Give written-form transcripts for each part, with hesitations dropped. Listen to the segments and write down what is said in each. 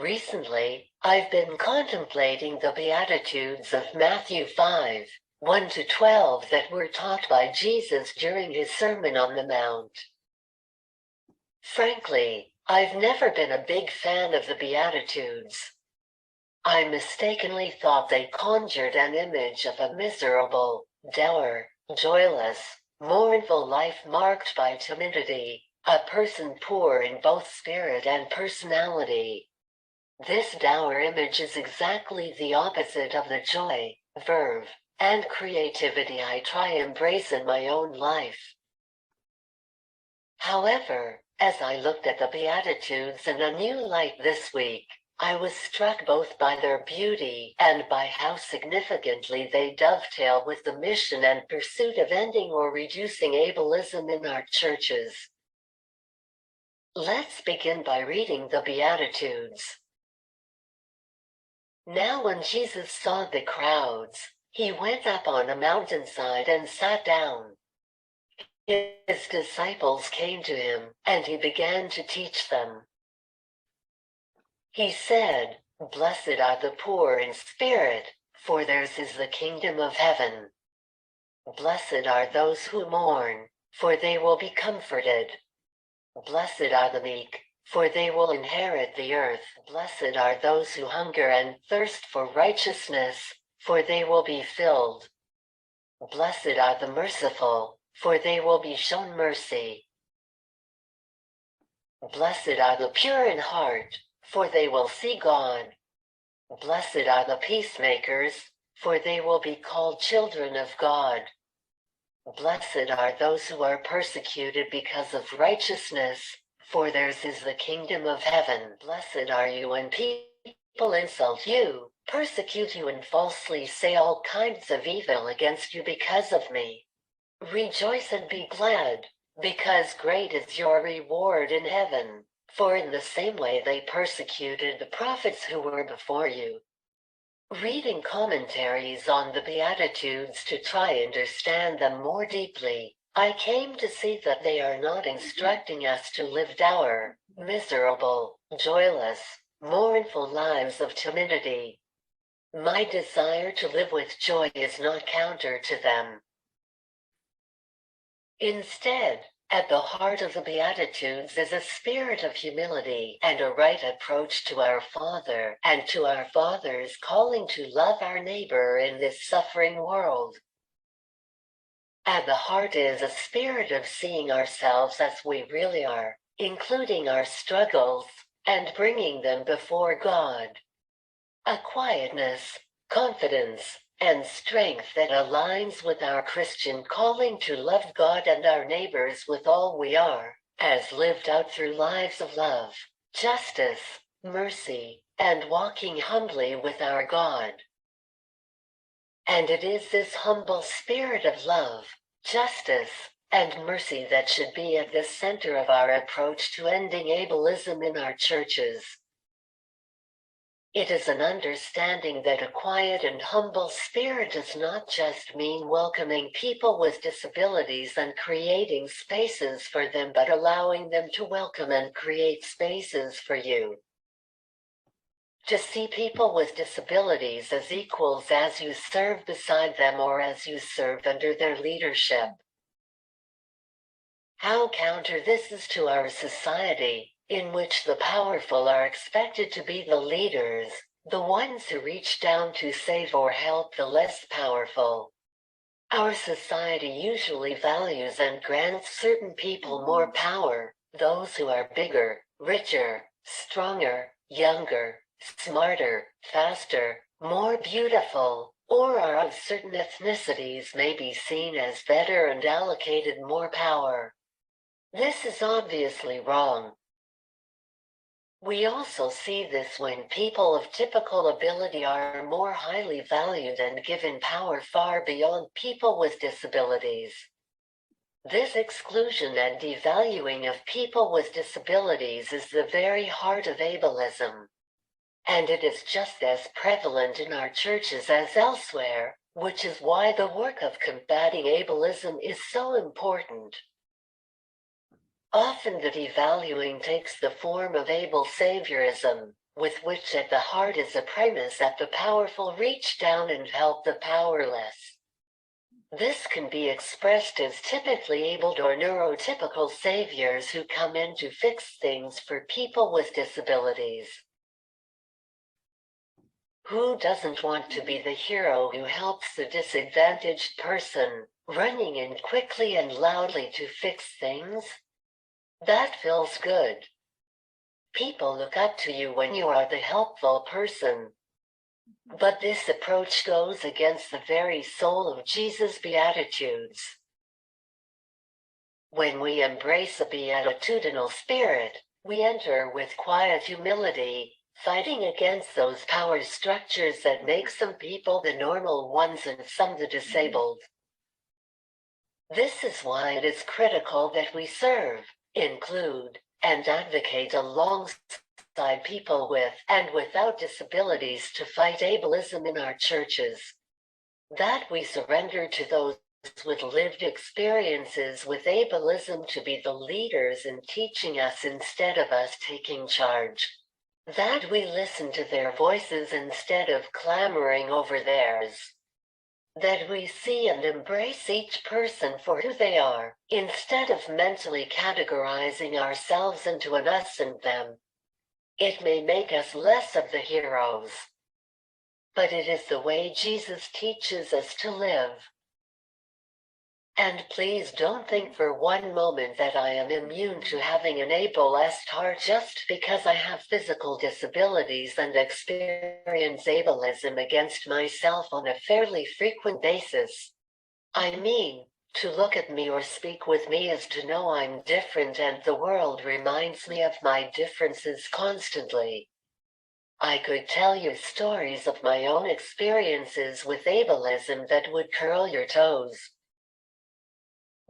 Recently, I've been contemplating the Beatitudes of Matthew 5, 1 to 12 that were taught by Jesus during his Sermon on the Mount. Frankly, I've never been a big fan of the Beatitudes. I mistakenly thought they conjured an image of a miserable, dour, joyless, mournful life marked by timidity, a person poor in both spirit and personality. This dour image is exactly the opposite of the joy, verve, and creativity I try embrace in my own life. However, as I looked at the Beatitudes in a new light this week, I was struck both by their beauty and by how significantly they dovetail with the mission and pursuit of ending or reducing ableism in our churches. Let's begin by reading the Beatitudes. Now when Jesus saw the crowds, he went up on a mountainside and sat down. His disciples came to him, and he began to teach them. He said, "Blessed are the poor in spirit, for theirs is the kingdom of heaven. Blessed are those who mourn, for they will be comforted. Blessed are the meek, for they will inherit the earth. Blessed are those who hunger and thirst for righteousness, for they will be filled. Blessed are the merciful, for they will be shown mercy. Blessed are the pure in heart, for they will see God. Blessed are the peacemakers, for they will be called children of God. Blessed are those who are persecuted because of righteousness, for theirs is the kingdom of heaven. Blessed are you when people insult you, persecute you, and falsely say all kinds of evil against you because of me. Rejoice and be glad, because great is your reward in heaven, for in the same way they persecuted the prophets who were before you." Reading commentaries on the Beatitudes to try and understand them more deeply, I came to see that they are not instructing us to live dour, miserable, joyless, mournful lives of timidity. My desire to live with joy is not counter to them. Instead, at the heart of the Beatitudes is a spirit of humility and a right approach to our Father and to our Father's calling to love our neighbor in this suffering world. At the heart is a spirit of seeing ourselves as we really are, including our struggles, and bringing them before God. A quietness, confidence, and strength that aligns with our Christian calling to love God and our neighbors with all we are, as lived out through lives of love, justice, mercy, and walking humbly with our God. And it is this humble spirit of love, justice, and mercy that should be at the center of our approach to ending ableism in our churches. It is an understanding that a quiet and humble spirit does not just mean welcoming people with disabilities and creating spaces for them, but allowing them to welcome and create spaces for you. To see people with disabilities as equals as you serve beside them or as you serve under their leadership. How counter this is to our society, in which the powerful are expected to be the leaders, the ones who reach down to save or help the less powerful. Our society usually values and grants certain people more power, those who are bigger, richer, stronger, younger, smarter, faster, more beautiful, or are of certain ethnicities may be seen as better and allocated more power. This is obviously wrong. We also see this when people of typical ability are more highly valued and given power far beyond people with disabilities. This exclusion and devaluing of people with disabilities is the very heart of ableism. And it is just as prevalent in our churches as elsewhere, which is why the work of combating ableism is so important. Often the devaluing takes the form of able saviorism, with which at the heart is a premise that the powerful reach down and help the powerless. This can be expressed as typically abled or neurotypical saviors who come in to fix things for people with disabilities. Who doesn't want to be the hero who helps the disadvantaged person, running in quickly and loudly to fix things? That feels good. People look up to you when you are the helpful person. But this approach goes against the very soul of Jesus' Beatitudes. When we embrace a beatitudinal spirit, we enter with quiet humility, fighting against those power structures that make some people the normal ones and some the disabled. This is why it is critical that we serve, include, and advocate alongside people with and without disabilities to fight ableism in our churches. That we surrender to those with lived experiences with ableism to be the leaders in teaching us instead of us taking charge. That we listen to their voices instead of clamoring over theirs. That we see and embrace each person for who they are, instead of mentally categorizing ourselves into an us and them. It may make us less of the heroes, but it is the way Jesus teaches us to live. And please don't think for one moment that I am immune to having an ableist heart just because I have physical disabilities and experience ableism against myself on a fairly frequent basis. I mean, to look at me or speak with me is to know I'm different, and the world reminds me of my differences constantly. I could tell you stories of my own experiences with ableism that would curl your toes.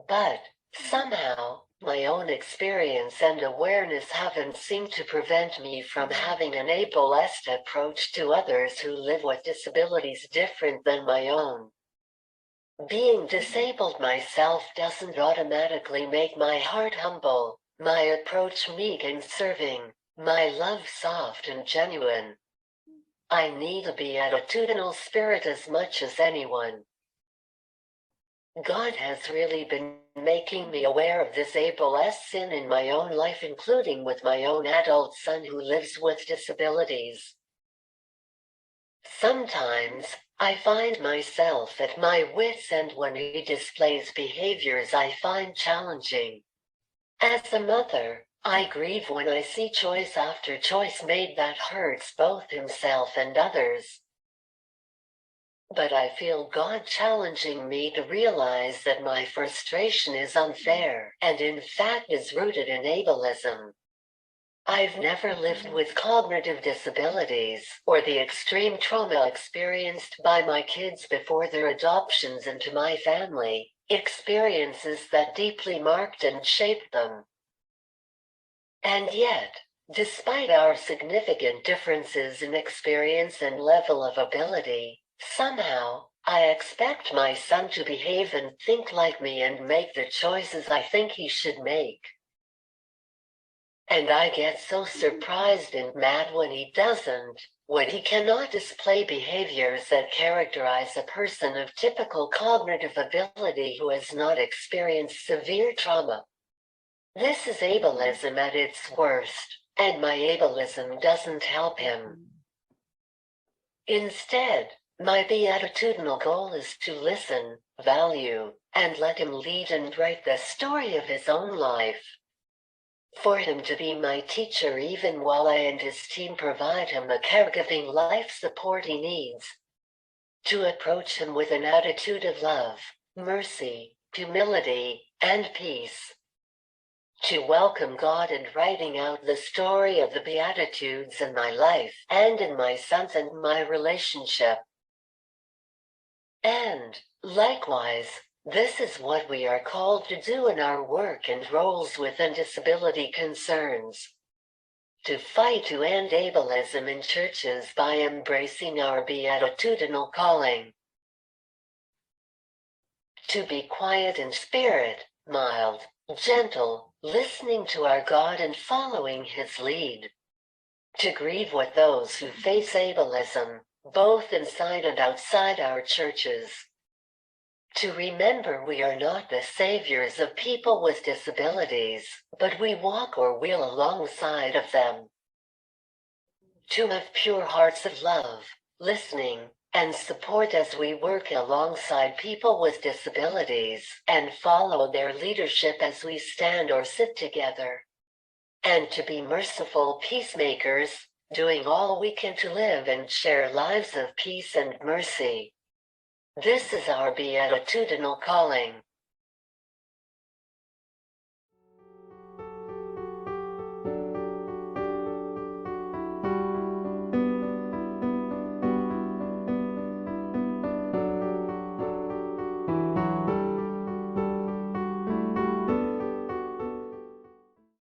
But, somehow, my own experience and awareness haven't seemed to prevent me from having an ableist approach to others who live with disabilities different than my own. Being disabled myself doesn't automatically make my heart humble, my approach meek and serving, my love soft and genuine. I need a beatitudinal spirit as much as anyone. God has really been making me aware of this ableist sin in my own life, including with my own adult son who lives with disabilities. Sometimes, I find myself at my wit's end when he displays behaviors I find challenging. As a mother, I grieve when I see choice after choice made that hurts both himself and others. But I feel God challenging me to realize that my frustration is unfair and in fact is rooted in ableism. I've never lived with cognitive disabilities or the extreme trauma experienced by my kids before their adoptions into my family, experiences that deeply marked and shaped them. And yet, despite our significant differences in experience and level of ability, somehow, I expect my son to behave and think like me and make the choices I think he should make. And I get so surprised and mad when he doesn't, when he cannot display behaviors that characterize a person of typical cognitive ability who has not experienced severe trauma. This is ableism at its worst, and my ableism doesn't help him. Instead, my beatitudinal goal is to listen, value, and let him lead and write the story of his own life. For him to be my teacher even while I and his team provide him the caregiving life support he needs. To approach him with an attitude of love, mercy, humility, and peace. To welcome God in writing out the story of the Beatitudes in my life and in my son's and my relationship. And, likewise, this is what we are called to do in our work and roles within disability concerns. To fight to end ableism in churches by embracing our beatitudinal calling. To be quiet in spirit, mild, gentle, listening to our God and following His lead. to grieve with those who face ableism, both inside and outside our churches, to remember we are not the saviors of people with disabilities, but we walk or wheel alongside of them, to have pure hearts of love, listening, and support as we work alongside people with disabilities, and follow their leadership as we stand or sit together, and to be merciful peacemakers, doing all we can to live and share lives of peace and mercy. This is our beatitudinal calling.